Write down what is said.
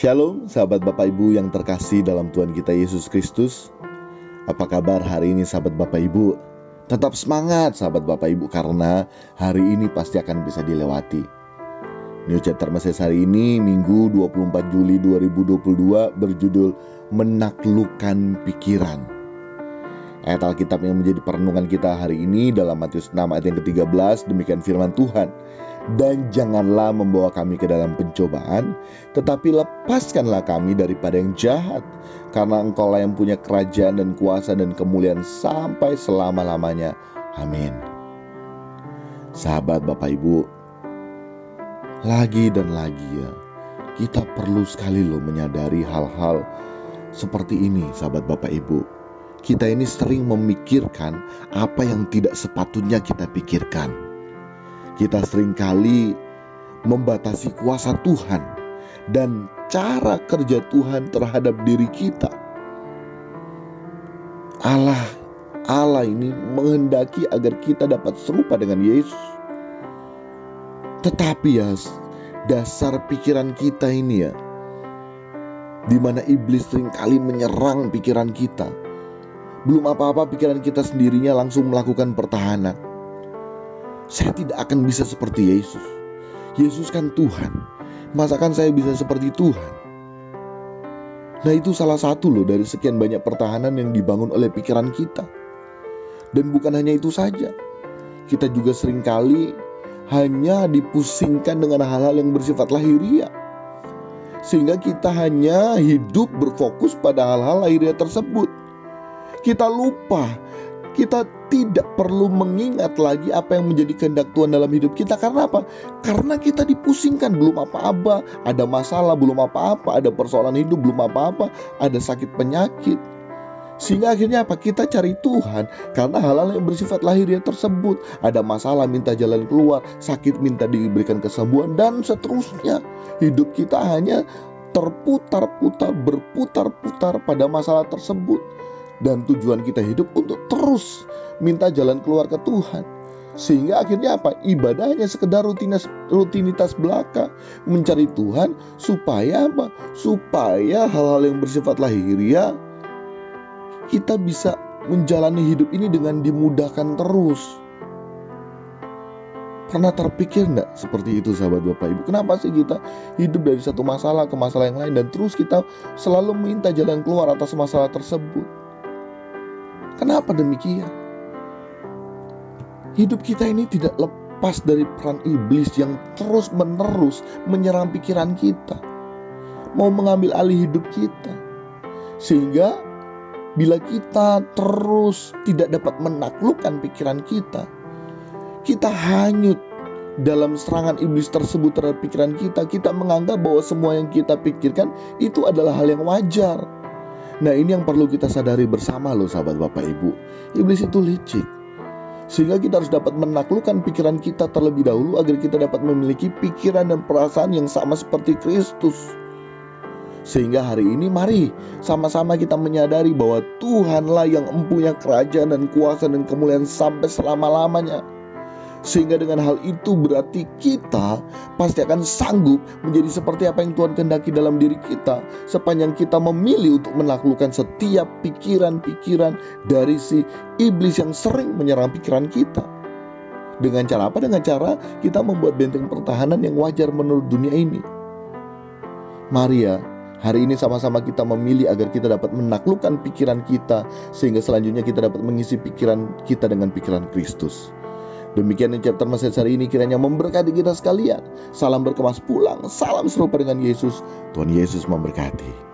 Shalom sahabat Bapak Ibu yang terkasih dalam Tuhan kita Yesus Kristus. Apa kabar hari ini sahabat Bapak Ibu? Tetap semangat sahabat Bapak Ibu, karena hari ini pasti akan bisa dilewati. New Chapter Message hari ini Minggu 24 Juli 2022 berjudul Menaklukkan Pikiran. Ayat Alkitab yang menjadi perenungan kita hari ini dalam Matius 6 ayat yang ke-13. Demikian firman Tuhan. Dan janganlah membawa kami ke dalam pencobaan, tetapi lepaskanlah kami daripada yang jahat. Karena Engkaulah yang punya kerajaan dan kuasa dan kemuliaan sampai selama-lamanya. Amin. Sahabat Bapak Ibu, lagi dan lagi ya, kita perlu sekali loh menyadari hal-hal seperti ini sahabat Bapak Ibu. Kita ini sering memikirkan apa yang tidak sepatutnya kita pikirkan. Kita seringkali membatasi kuasa Tuhan dan cara kerja Tuhan terhadap diri kita. Allah ini menghendaki agar kita dapat serupa dengan Yesus. Tetapi ya, dasar pikiran kita ini ya, di mana iblis seringkali menyerang pikiran kita. Belum apa-apa pikiran kita sendirinya langsung melakukan pertahanan. Saya tidak akan bisa seperti Yesus. Yesus kan Tuhan. Masakan saya bisa seperti Tuhan? Nah, itu salah satu loh dari sekian banyak pertahanan yang dibangun oleh pikiran kita. Dan bukan hanya itu saja. Kita juga seringkali hanya dipusingkan dengan hal-hal yang bersifat lahiriah. Sehingga kita hanya hidup berfokus pada hal-hal lahiriah tersebut. Kita lupa, kita tidak perlu mengingat lagi apa yang menjadi kehendak Tuhan dalam hidup kita. Karena apa? Karena kita dipusingkan, belum apa-apa, ada masalah, belum apa-apa, ada persoalan hidup, belum apa-apa, ada sakit penyakit. Sehingga akhirnya apa? Kita cari Tuhan karena hal-hal yang bersifat lahiriah tersebut. Ada masalah, minta jalan keluar, sakit, minta diberikan kesembuhan, dan seterusnya. Hidup kita hanya terputar-putar, berputar-putar pada masalah tersebut. Dan tujuan kita hidup untuk terus minta jalan keluar ke Tuhan. Sehingga akhirnya apa? Ibadahnya sekedar rutinitas belaka. Mencari Tuhan supaya apa? Supaya hal-hal yang bersifat lahiriah kita bisa menjalani hidup ini dengan dimudahkan terus. Pernah terpikir enggak seperti itu sahabat Bapak Ibu? Kenapa sih kita hidup dari satu masalah ke masalah yang lain dan terus kita selalu minta jalan keluar atas masalah tersebut? Kenapa demikian? Hidup kita ini tidak lepas dari peran iblis yang terus-menerus menyerang pikiran kita, mau mengambil alih hidup kita. Sehingga bila kita terus tidak dapat menaklukkan pikiran kita, kita hanyut dalam serangan iblis tersebut terhadap pikiran kita. Kita menganggap bahwa semua yang kita pikirkan itu adalah hal yang wajar. Nah, ini yang perlu kita sadari bersama loh sahabat Bapak Ibu. Iblis itu licik. Sehingga kita harus dapat menaklukkan pikiran kita terlebih dahulu agar kita dapat memiliki pikiran dan perasaan yang sama seperti Kristus. Sehingga hari ini mari sama-sama kita menyadari bahwa Tuhanlah yang mempunyai kerajaan dan kuasa dan kemuliaan sampai selama-lamanya. Sehingga dengan hal itu berarti kita pasti akan sanggup menjadi seperti apa yang Tuhan kehendaki dalam diri kita, sepanjang kita memilih untuk menaklukkan setiap pikiran-pikiran dari si iblis yang sering menyerang pikiran kita. Dengan cara apa? Dengan cara kita membuat benteng pertahanan yang wajar menurut dunia ini. Mari ya, hari ini sama-sama kita memilih agar kita dapat menaklukkan pikiran kita, sehingga selanjutnya kita dapat mengisi pikiran kita dengan pikiran Kristus. Demikian chapter message hari ini, kiranya memberkati kita sekalian. Salam berkemas pulang, salam serupa dengan Yesus. Tuhan Yesus memberkati.